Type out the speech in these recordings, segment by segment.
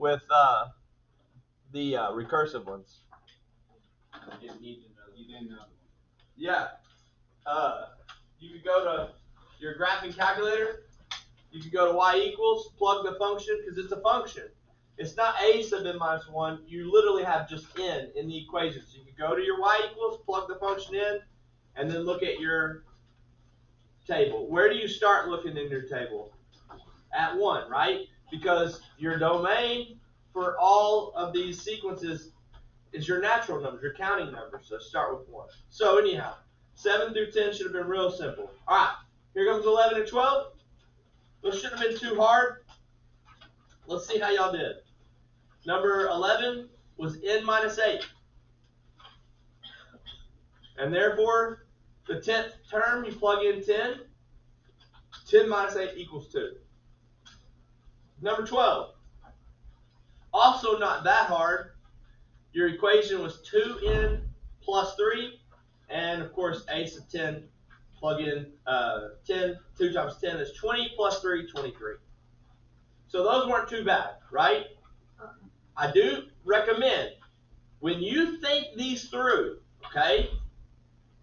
with the recursive ones. You didn't know. Yeah. You could go to your graphing calculator. You could go to y equals, plug the function, because it's a function. It's not a sub n minus 1. You literally have just n in the equation. So you could go to your y equals, plug the function in, and then look at your table. Where do you start looking in your table? At 1, right? Because your domain for all of these sequences is your natural numbers, your counting numbers. So start with 1. So anyhow, 7 through 10 should have been real simple. All right, here comes 11 and 12. Those shouldn't have been too hard. Let's see how y'all did. Number 11 was n minus 8. And therefore, the 10th term, you plug in 10. 10 minus 8 equals 2. Number 12. Also not that hard. Your equation was 2n plus 3. And of course, a sub 10, plug in 10. 2 times 10 is 20 plus 3, 23. So those weren't too bad, right? I do recommend, when you think these through, okay,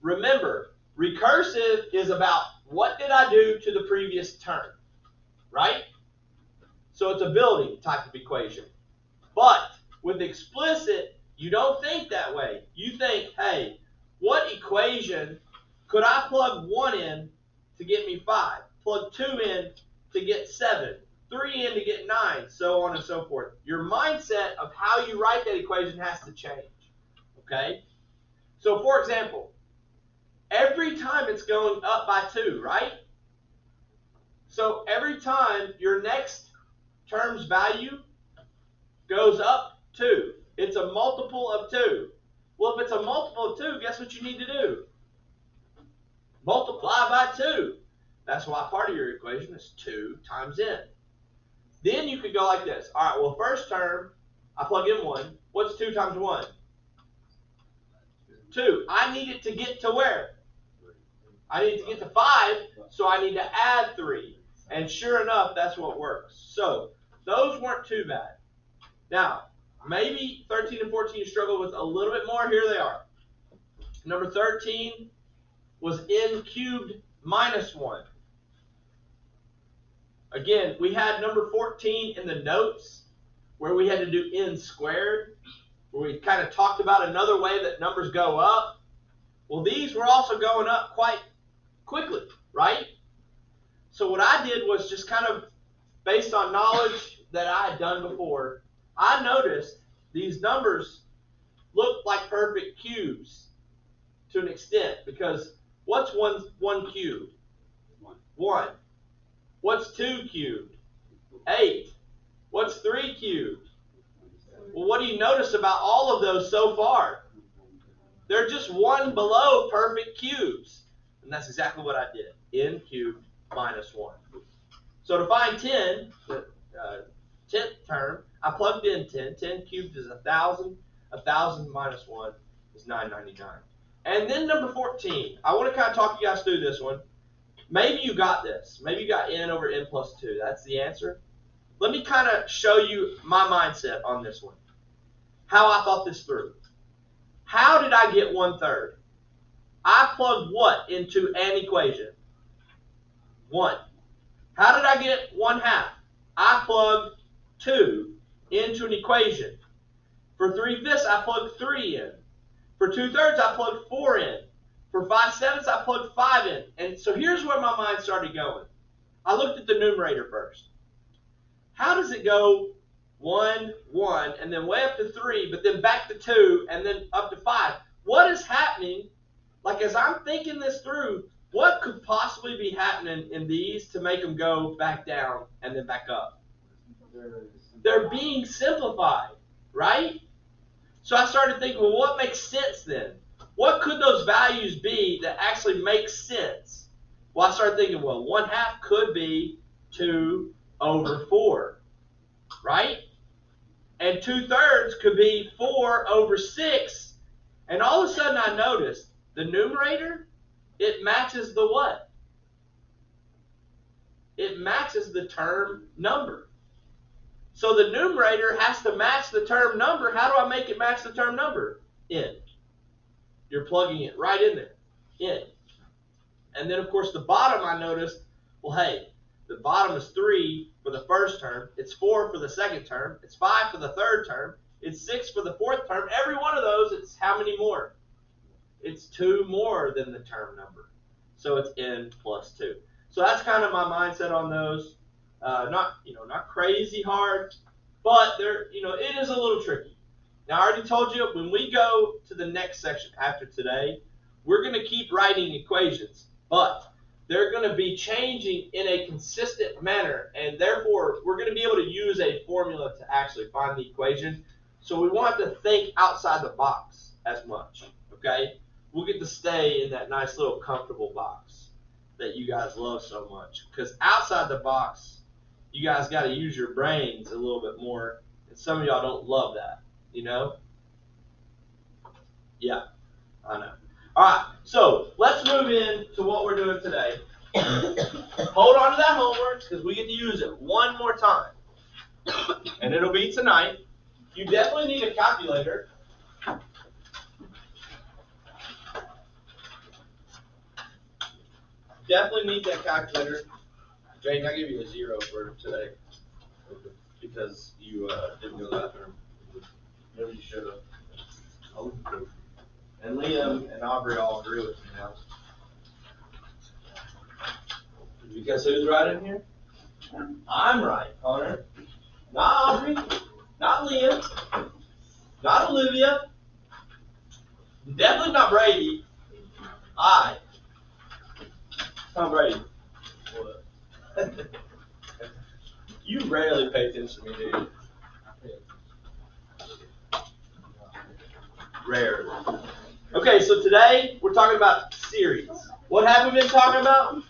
remember, recursive is about what did I do to the previous term, right? So it's a building type of equation. But with explicit, you don't think that way. You think, hey, what equation could I plug 1 in to get me 5? Plug 2 in to get 7. 3 in to get 9, so on and so forth. Your mindset of how you write that equation has to change, okay? So for example, every time it's going up by 2, right? So every time your next term's value goes up 2, it's a multiple of 2. Well, if it's a multiple of 2, guess what you need to do? Multiply by 2. That's why part of your equation is 2 times n. Then you could go like this. All right, well, first term, I plug in 1. What's 2 times 1? 2. I need it to get to where? I need to get to 5, so I need to add 3. And sure enough, that's what works. So those weren't too bad. Now, maybe 13 and 14 you struggle with a little bit more. Here they are. Number 13 was n cubed minus 1. Again, we had number 14 in the notes where we had to do n squared, where we kind of talked about another way that numbers go up. Well, these were also going up quite quickly, right? So what I did was just kind of based on knowledge that I had done before, I noticed these numbers look like perfect cubes to an extent, because what's one cubed? 1. What's 2 cubed? 8. What's 3 cubed? Well, what do you notice about all of those so far? They're just one below perfect cubes. And that's exactly what I did. N cubed minus 1. So to find 10, the 10th term, I plugged in 10. 10 cubed is 1,000. 1,000 minus 1 is 999. And then number 14. I want to kind of talk you guys through this one. Maybe you got this. Maybe you got n over n plus 2. That's the answer. Let me kind of show you my mindset on this one. How I thought this through. How did I get 1/3? I plugged what into an equation? 1. How did I get 1/2? I plugged 2 into an equation. For 3/5, I plugged 3 in. For 2/3, I plugged 4 in. For 5/7, I plugged 5 in. And so here's where my mind started going. I looked at the numerator first. How does it go 1, 1, and then way up to 3, but then back to 2, and then up to 5? What is happening? Like, as I'm thinking this through, what could possibly be happening in these to make them go back down and then back up? They're being simplified, right? So I started thinking, well, what makes sense then? What could those values be that actually make sense? Well, I started thinking, well, 1/2 could be 2 over 4, right? And 2/3 could be 4 over 6. And all of a sudden I noticed the numerator, it matches the what? It matches the term number. So the numerator has to match the term number. How do I make it match the term number? In. You're plugging it right in there. In. And then, of course, the bottom, I noticed, well, hey, the bottom is 3 for the first term. It's 4 for the second term. It's 5 for the third term. It's 6 for the fourth term. Every one of those, it's how many more? It's 2 more than the term number. So it's n plus 2. So that's kind of my mindset on those. Not crazy hard, but it is a little tricky. Now, I already told you, when we go to the next section after today, we're going to keep writing equations, but they're going to be changing in a consistent manner, and therefore, we're going to be able to use a formula to actually find the equation. So we want to think outside the box as much, okay? We'll get to stay in that nice little comfortable box that you guys love so much, because outside the box, you guys got to use your brains a little bit more, and some of y'all don't love that, Yeah, I know. All right, so let's move into what we're doing today. Hold on to that homework because we get to use it one more time, and it'll be tonight. You definitely need a calculator. Definitely need that calculator. Jane, I give you a 0 for today because you didn't go to the bathroom. Maybe you should have. And Liam and Aubrey all agree with me now. Did you guess who's right in here? I'm right, Connor. Not Aubrey. Not Liam. Not Olivia. Definitely not Brady. Tom Brady. What? You rarely pay attention to me, do you? Rarely. Okay, so today we're talking about series. What have we been talking about?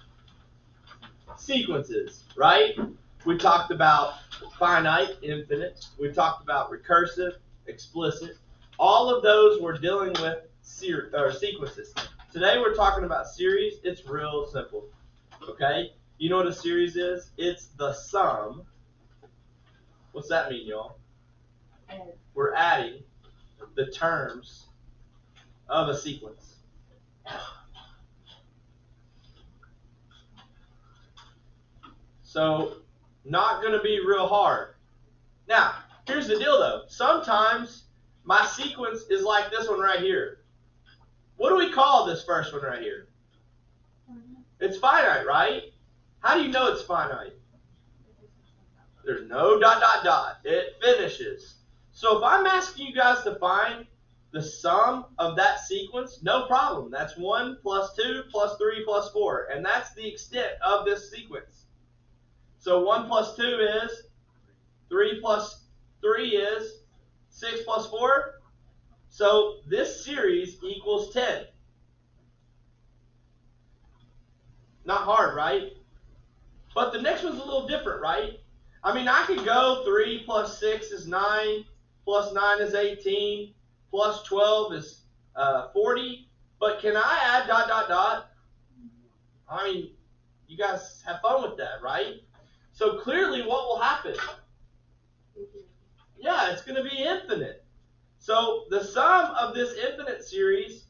Sequences, right? We talked about finite, infinite. We talked about recursive, explicit. All of those we're dealing with sequences. Today we're talking about series. It's real simple, okay? You know what a series is? It's the sum. What's that mean, y'all? We're adding the terms of a sequence. So, not going to be real hard. Now, here's the deal though. Sometimes my sequence is like this one right here. What do we call this first one right here? It's finite, right? How do you know it's finite? There's no ... It finishes. So if I'm asking you guys to find the sum of that sequence, no problem. That's 1 plus 2 plus 3 plus 4. And that's the extent of this sequence. So 1 plus 2 is, 3 plus 3 is, 6 plus 4. So this series equals 10. Not hard, right? But the next one's a little different, right? I mean, I could go 3 plus 6 is 9, plus 9 is 18, plus 12 is 40. But can I add ... I mean, you guys have fun with that, right? So clearly what will happen? Yeah, it's going to be infinite. So the sum of this infinite series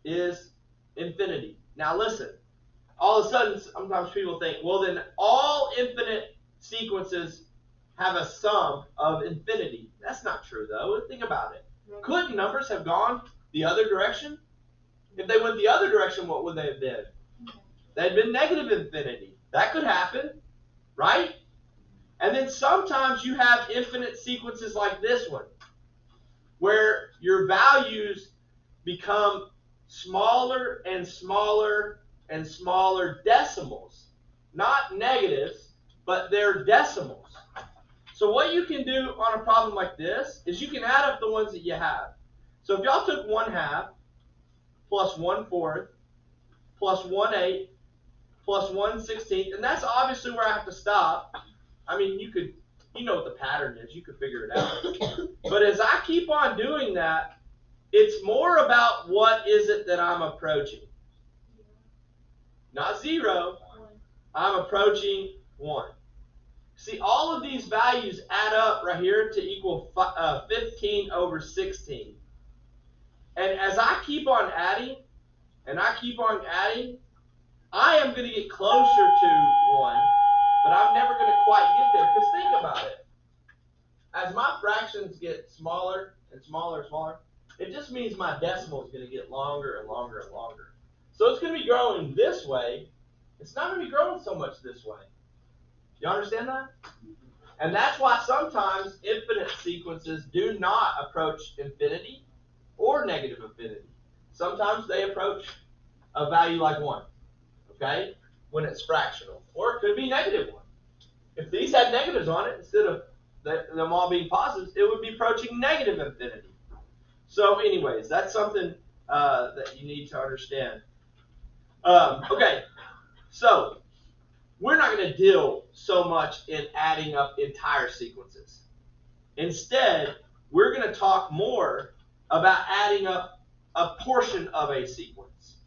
is infinity. Now listen, all of a sudden sometimes people think, well then all infinite sequences have a sum of infinity. That's not true though. Think about it. Couldn't numbers have gone the other direction? If they went the other direction, what would they have been? They'd been negative infinity. That could happen, right? And then sometimes you have infinite sequences like this one, where your values become smaller and smaller and smaller decimals. Not negatives, but they're decimals. So what you can do on a problem like this is you can add up the ones that you have. So if y'all took 1/2 plus 1/4 plus 1/8 plus 1/16, and that's obviously where I have to stop. I mean, you know what the pattern is. You could figure it out. But as I keep on doing that, it's more about what is it that I'm approaching. Not 0. I'm approaching 1. See, all of these values add up right here to equal 15 over 16. And as I keep on adding, and I keep on adding, I am going to get closer to 1, but I'm never going to quite get there. Because think about it. As my fractions get smaller and smaller and smaller, it just means my decimal is going to get longer and longer and longer. So it's going to be growing this way. It's not going to be growing so much this way. You understand that? And that's why sometimes infinite sequences do not approach infinity or negative infinity. Sometimes they approach a value like 1, okay, when it's fractional. Or it could be negative 1. If these had negatives on it, instead of them all being positives, it would be approaching negative infinity. So anyways, that's something that you need to understand. Okay, so we're not going to deal so much in adding up entire sequences. Instead, we're going to talk more about adding up a portion of a sequence.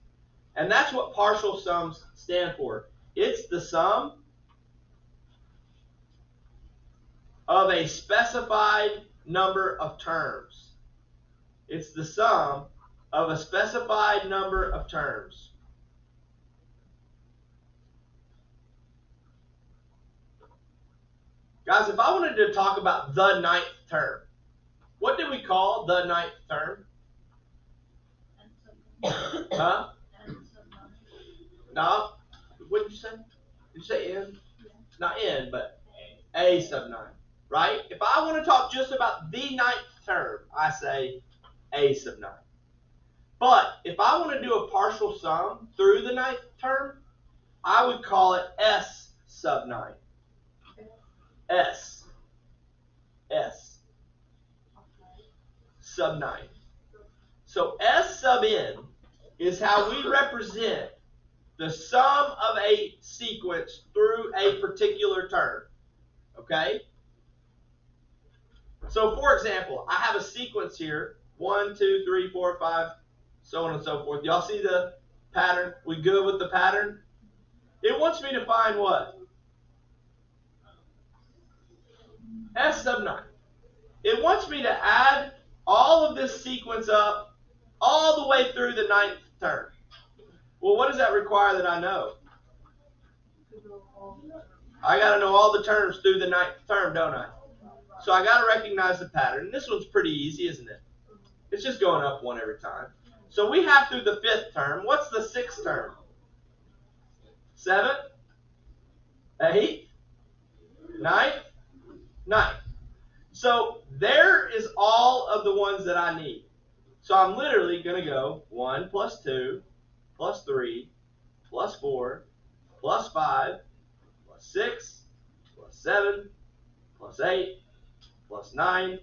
And that's what partial sums stand for. It's the sum of a specified number of terms. It's the sum of a specified number of terms. Guys, if I wanted to talk about the 9th term, what did we call the 9th term? Huh? No. What did you say? Did you say n? Not n, but a sub 9. Right? If I want to talk just about the 9th term, I say a sub 9. But if I want to do a partial sum through the 9th term, I would call it s sub 9. S sub 9. So S sub n is how we represent the sum of a sequence through a particular term. Okay? So for example, I have a sequence here, 1, 2, 3, 4, 5, so on and so forth. Y'all see the pattern? We good with the pattern? It wants me to find what? S sub 9. It wants me to add all of this sequence up all the way through the 9th term. Well, what does that require that I know? I got to know all the terms through the 9th term, don't I? So I got to recognize the pattern. This one's pretty easy, isn't it? It's just going up 1 every time. So we have through the 5th term. What's the 6th term? 7th? 8th? 9th? 9th. So there is all of the ones that I need. So I'm literally going to go 1 plus 2 plus 3 plus 4 plus 5 plus 6 plus 7 plus 8 plus 9.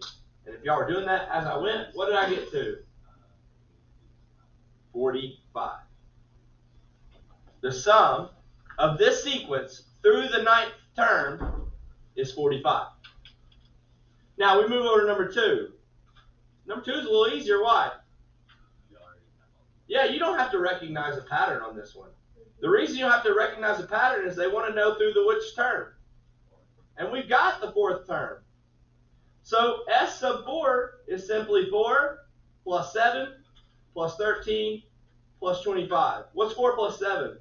And if y'all were doing that as I went, what did I get to? 45. The sum of this sequence through the 9th term is 45. Now we move over to number 2. Number 2 is a little easier. Why? Yeah, you don't have to recognize a pattern on this one. The reason you don't have to recognize a pattern is they want to know through the which term. And we've got the 4th term. So S sub 4 is simply 4 plus 7 plus 13 plus 25. What's 4 plus 7?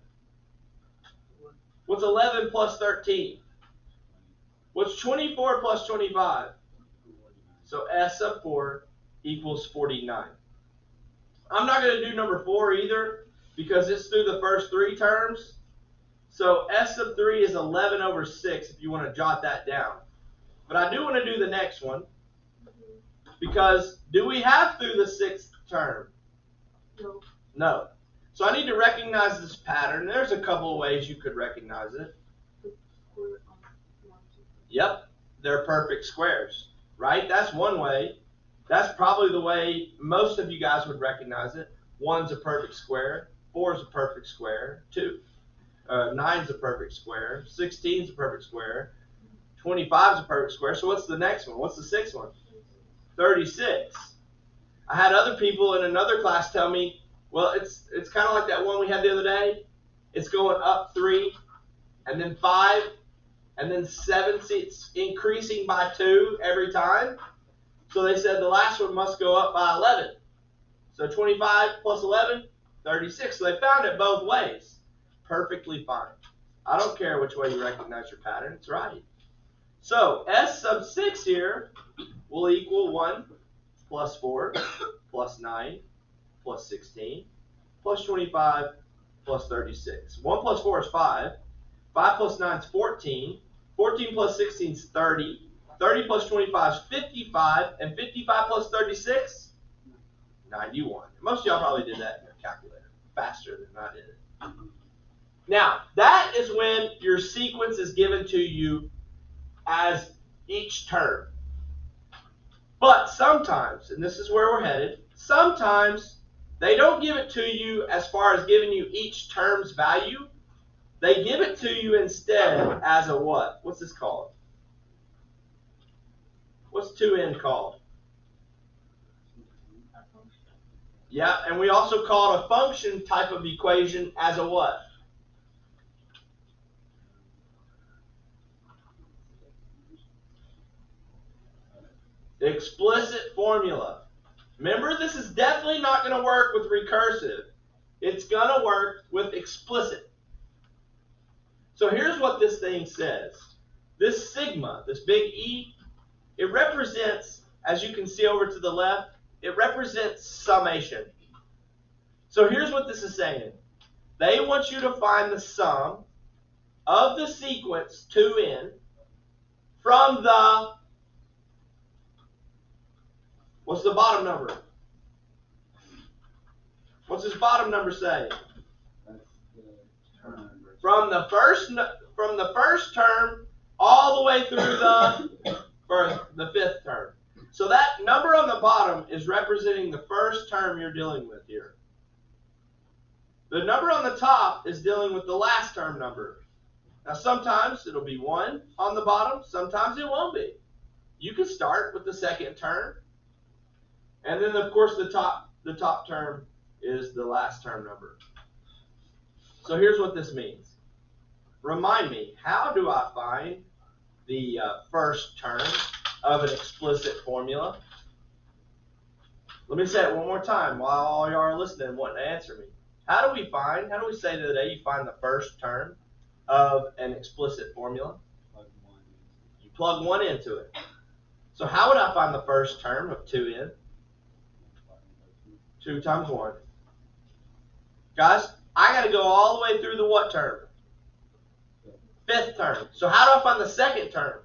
What's 11 plus 13? What's 24 plus 25? So S sub 4 equals 49. I'm not going to do number 4 either because it's through the first 3 terms. So S sub 3 is 11 over 6 if you want to jot that down. But I do want to do the next one because do we have through the 6th term? No. No. So I need to recognize this pattern. There's a couple of ways you could recognize it. Yep, they're perfect squares, right? That's one way. That's probably the way most of you guys would recognize it. 1's a perfect square. 4's a perfect square. 9's a perfect square. 16's a perfect square. 25's a perfect square. So what's the next one? What's the 6th one? 36. I had other people in another class tell me, well, it's kind of like that one we had the other day. It's going up 3, and then 5, and then 7 seats increasing by 2 every time. So they said the last one must go up by 11. So 25 plus 11, 36. So they found it both ways. Perfectly fine. I don't care which way you recognize your pattern. It's right. So S sub 6 here will equal 1 plus 4 plus 9 plus 16 plus 25 plus 36. 1 plus 4 is 5. 5 plus 9 is 14. 14 plus 16 is 30. 30 plus 25 is 55. And 55 plus 36? 91. Most of y'all probably did that in your calculator faster than I did it. Now, that is when your sequence is given to you as each term. But sometimes, and this is where we're headed, sometimes they don't give it to you as far as giving you each term's value. They give it to you instead as a what? What's this called? What's 2n called? Yeah, and we also call it a function type of equation as a what? Explicit formula. Remember, this is definitely not going to work with recursive. It's going to work with explicit. So here's what this thing says. This sigma, this big E, it represents, as you can see over to the left, it represents summation. So here's what this is saying. They want you to find the sum of the sequence 2n from the, what's the bottom number? What's this bottom number say? From the first term all the way through the fifth term. So that number on the bottom is representing the first term you're dealing with here. The number on the top is dealing with the last term number. Now sometimes it'll be 1 on the bottom, sometimes it won't be. You can start with the second term, and then of course the top term is the last term number. So here's what this means. Remind me, how do I find the first term of an explicit formula? Let me say it one more time while all y'all are listening and wanting to answer me. How do we say today you find the first term of an explicit formula? You plug 1 into it. So how would I find the first term of 2n? 2 times 1. Guys, I got to go all the way through the what term? Fifth term. So how do I find the second term?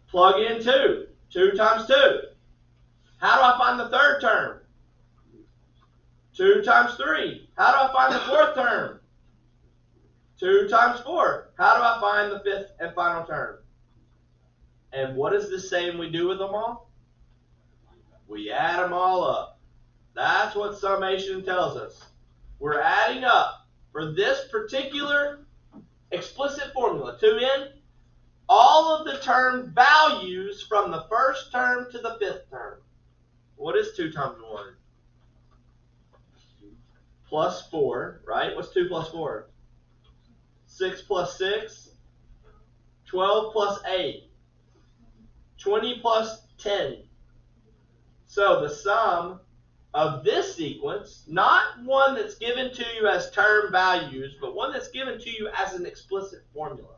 Plug in 2. 2 times 2. How do I find the third term? 2 times 3. How do I find the fourth term? 2 times 4. How do I find the fifth and final term? And what is this saying we do with them all? We add them all up. That's what summation tells us. We're adding up for this particular explicit formula, 2n, all of the term values from the first term to the fifth term. What is 2 times 1? Plus 4, right? What's 2 plus 4? 6 plus 6. 12 plus 8. 20 plus 10. So the sum of this sequence, not one that's given to you as term values, but one that's given to you as an explicit formula,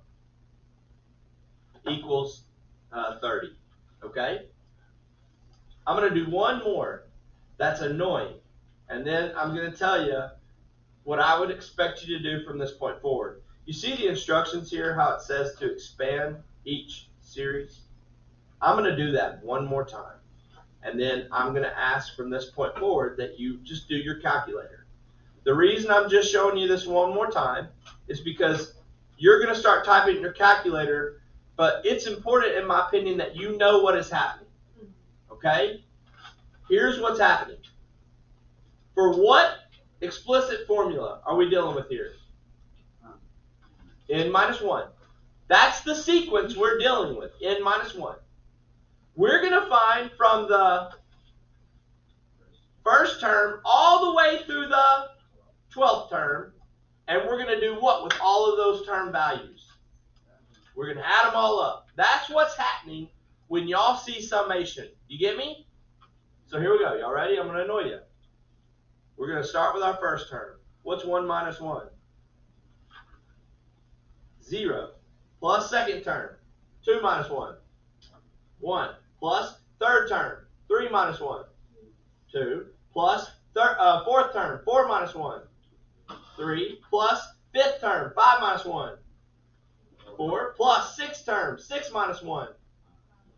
equals 30. Okay? I'm going to do one more that's annoying, and then I'm going to tell you what I would expect you to do from this point forward. You see the instructions here, how it says to expand each series? I'm going to do that one more time. And then I'm going to ask from this point forward that you just do your calculator. The reason I'm just showing you this one more time is because you're going to start typing in your calculator, but it's important, in my opinion, that you know what is happening. Okay? Here's what's happening. For what explicit formula are we dealing with here? N minus 1. That's the sequence we're dealing with, N minus 1. We're going to find from the first term all the way through the 12th term And we're going to do what with all of those term values? We're going to add them all up. That's what's happening when y'all see summation. You get me? So here we go. Y'all ready? I'm going to annoy you. We're going to start with our first term. What's 1 minus 1? 0. Plus second term. 2 minus 1. 1. Plus third term. 3 minus 1. 2. Plus fourth term. 4 minus 1. 3. Plus fifth term. 5 minus 1. 4. Plus sixth term. 6 minus 1.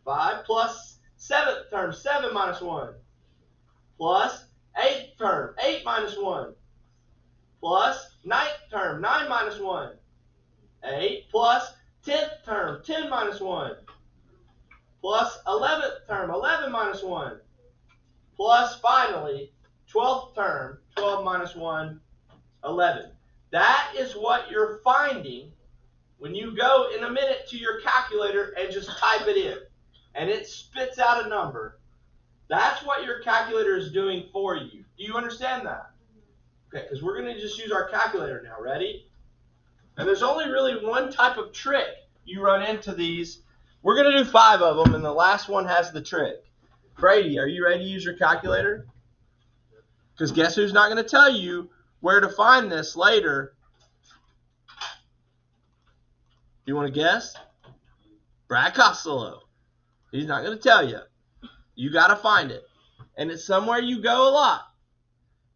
5. Plus seventh term. 7 minus 1. Plus eighth term. 8 minus 1. Plus ninth term. 9 minus 1. 8. Plus 10th term. 10 minus 1. Plus 11th term. 11 minus 1. Plus finally 12th term. 12 minus 1. 11. That is what you're finding when you go in a minute to your calculator and just type it in. And it spits out a number. That's what your calculator is doing for you. Do you understand that? Okay, because we're going to just use our calculator now. Ready? And there's only really one type of trick you run into these. We're going to do 5 of them, and the last one has the trick. Brady, are you ready to use your calculator? Because guess who's not going to tell you where to find this later? You want to guess? Brad Costello. He's not going to tell you. You got to find it. And it's somewhere you go a lot.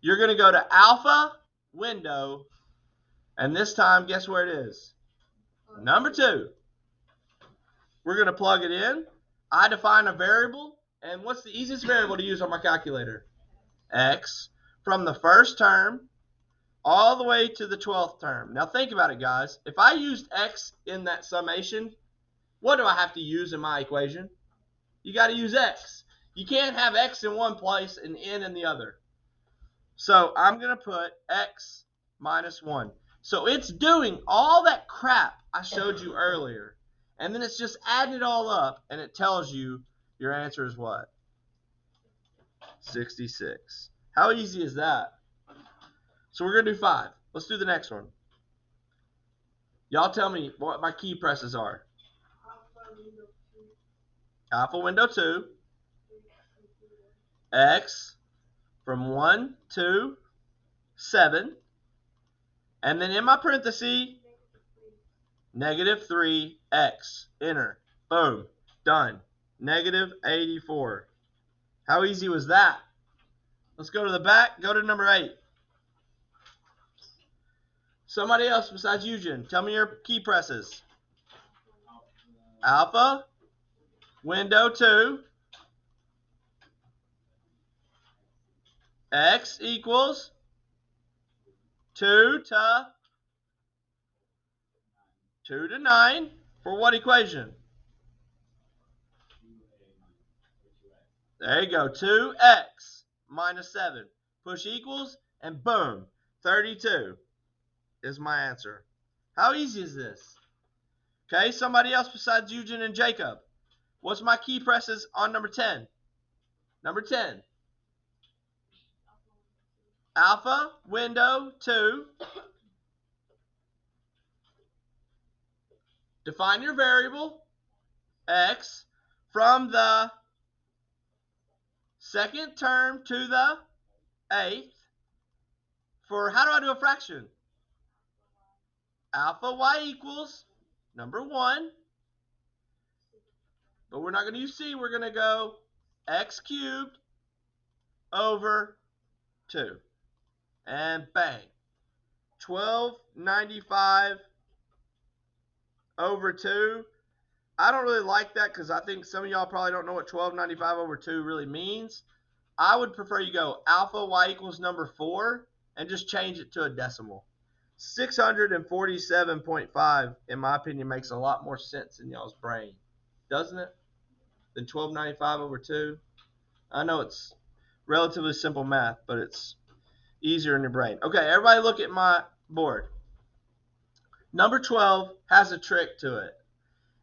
You're going to go to Alpha, Window, and this time, guess where it is? Number 2. We're going to plug it in. I define a variable. And what's the easiest variable to use on my calculator? X. From the first term all the way to the 12th term. Now think about it, guys. If I used X in that summation, what do I have to use in my equation? You got to use X. You can't have X in one place and N in the other. So I'm going to put X minus 1. So it's doing all that crap I showed you earlier. And then it's just adding it all up, and it tells you your answer is what? 66. How easy is that? So we're going to do 5. Let's do the next one. Y'all tell me what my key presses are. Alpha window 2. X from 1 to 7. And then in my parenthesis, negative 3x. Enter. Boom. Done. Negative 84. How easy was that? Let's go to the back. Go to number 8. Somebody else besides Eugen, tell me your key presses. Alpha, window 2, x equals 2 to 9. For what equation? There you go, 2x minus 7. Push equals, and boom, 32 is my answer. How easy is this? Okay, somebody else besides Eugen and Jacob. What's my key presses on number 10? Number 10. Alpha, window 2. Define your variable, x, from the second term to the 8th. For how do I do a fraction? Alpha y equals number 1. But we're not going to use c. We're going to go x cubed over 2. And bang. 1295 over 2. I don't really like that because I think some of y'all probably don't know what 1295 over 2 really means. I would prefer you go alpha y equals number 4 and just change it to a decimal. 647.5, in my opinion, makes a lot more sense in y'all's brain, doesn't it? Than 1295 over 2. I know it's relatively simple math, but it's easier in your brain. Okay, everybody look at my board. Number 12 has a trick to it.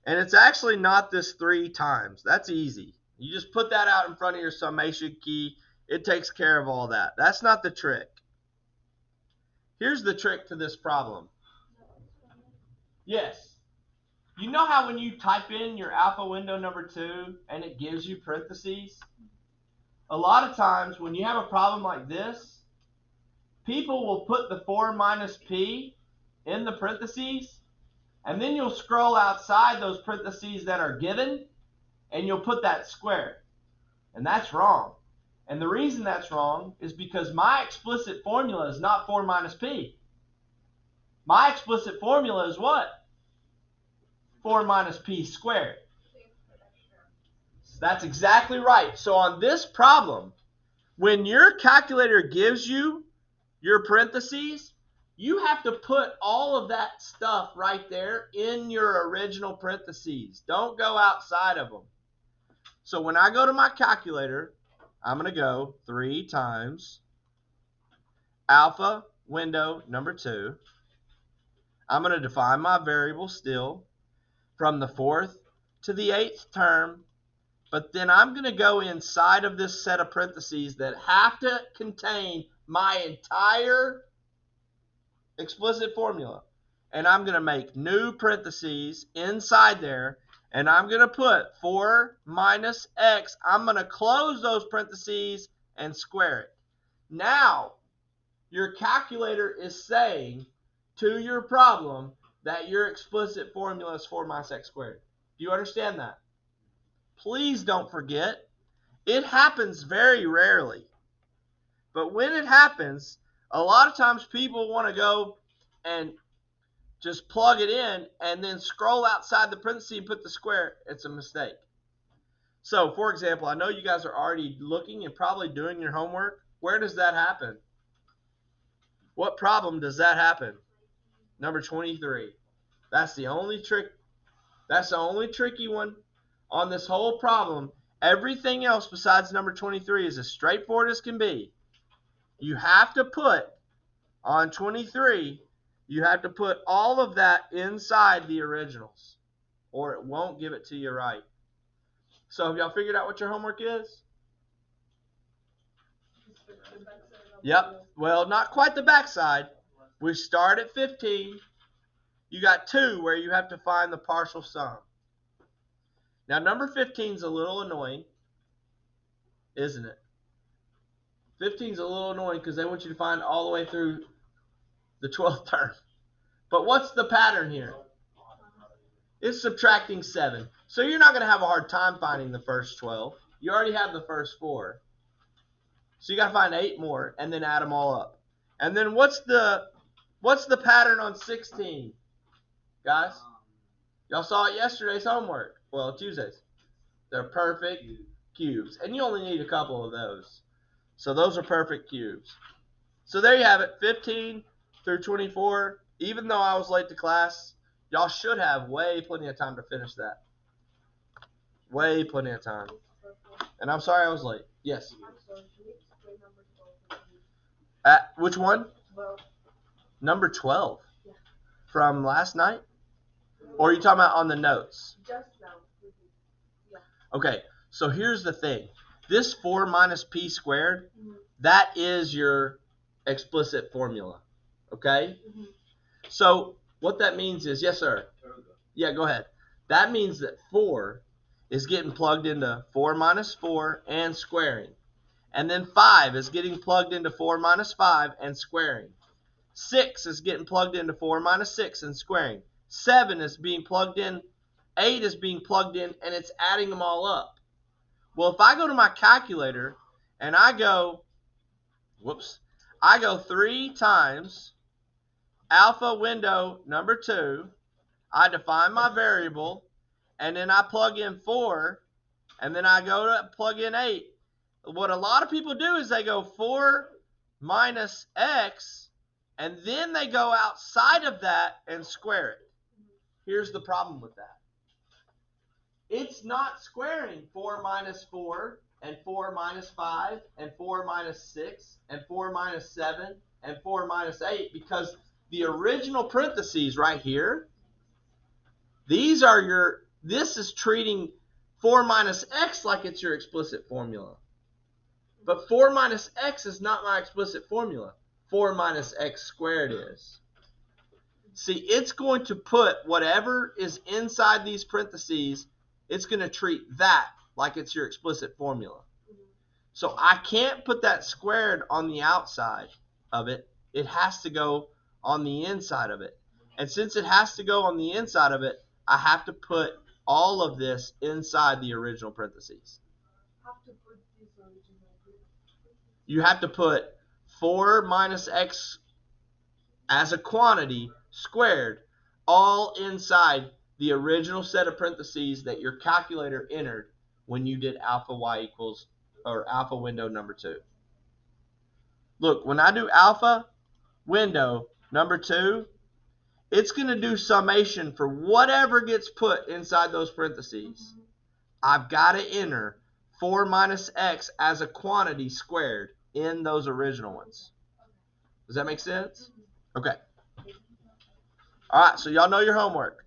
And it's actually not this 3 times. That's easy. You just put that out in front of your summation key. It takes care of all that. That's not the trick. Here's the trick to this problem. Yes. You know how when you type in your alpha window number 2 and it gives you parentheses? A lot of times when you have a problem like this, people will put the 4 minus p in the parentheses, and then you'll scroll outside those parentheses that are given, and you'll put that square. And that's wrong. And the reason that's wrong is because my explicit formula is not 4 minus p. My explicit formula is what? 4 minus p squared. That's exactly right. So on this problem, when your calculator gives you your parentheses, you have to put all of that stuff right there in your original parentheses. Don't go outside of them. So when I go to my calculator, I'm going to go 3 times alpha window number 2. I'm going to define my variable still from the 4th to the 8th term, but then I'm going to go inside of this set of parentheses that have to contain my entire explicit formula, and I'm going to make new parentheses inside there, and I'm going to put 4 minus x. I'm going to close those parentheses and square it. Now, your calculator is saying to your problem that your explicit formula is 4 minus x squared. Do you understand that? Please don't forget, it happens very rarely. But when it happens, a lot of times people want to go and just plug it in and then scroll outside the parentheses and put the square. It's a mistake. So, for example, I know you guys are already looking and probably doing your homework. Where does that happen? What problem does that happen? Number 23. That's the only trick. That's the only tricky one on this whole problem. Everything else besides number 23 is as straightforward as can be. You have to put on 23, you have to put all of that inside the originals, or it won't give it to you right. So have y'all figured out what your homework is? Yep. Well, not quite the backside. We start at 15. You got 2 where you have to find the partial sum. Now, number 15 is a little annoying, isn't it? 15 is a little annoying because they want you to find all the way through the 12th term. But what's the pattern here? It's subtracting 7. So you're not going to have a hard time finding the first 12. You already have the first 4. So you got to find 8 more and then add them all up. And then what's the pattern on 16? Guys? Y'all saw it yesterday's homework. Well, Tuesdays. They're perfect cubes. And you only need a couple of those. So those are perfect cubes. So there you have it, 15 through 24. Even though I was late to class, y'all should have plenty of time to finish that. Plenty of time. And I'm sorry I was late. Yes? Which one? 12. Number 12. Yeah. From last night? Or are you talking about on the notes? Just now. Yeah. Okay, so here's the thing. This 4 minus p squared, that is your explicit formula. Okay? Mm-hmm. So what that means is, yes, sir. Yeah, go ahead. That means that 4 is getting plugged into 4 minus 4 and squaring. And then 5 is getting plugged into 4 minus 5 and squaring. 6 is getting plugged into 4 minus 6 and squaring. 7 is being plugged in. 8 is being plugged in, and it's adding them all up. Well, if I go to my calculator and I go 3 times alpha window number 2, I define my variable, and then I plug in 4, and then I go to plug in 8. What a lot of people do is they go 4 minus x, and then they go outside of that and square it. Here's the problem with that. It's not squaring 4 minus 4 and 4 minus 5 and 4 minus 6 and 4 minus 7 and 4 minus 8 because the original parentheses right here, this is treating 4 minus x like it's your explicit formula. But 4 minus x is not my explicit formula. 4 minus x squared is. See, it's going to put whatever is inside these parentheses, it's going to treat that like it's your explicit formula. So I can't put that squared on the outside of it. It has to go on the inside of it. And since it has to go on the inside of it, I have to put all of this inside the original parentheses. You have to put 4 minus x as a quantity squared all inside the original set of parentheses that your calculator entered when you did alpha y equals, or alpha window number 2. Look, when I do alpha window number 2, it's going to do summation for whatever gets put inside those parentheses. I've got to enter 4 minus x as a quantity squared in those original ones. Does that make sense? Okay. All right, so y'all know your homework.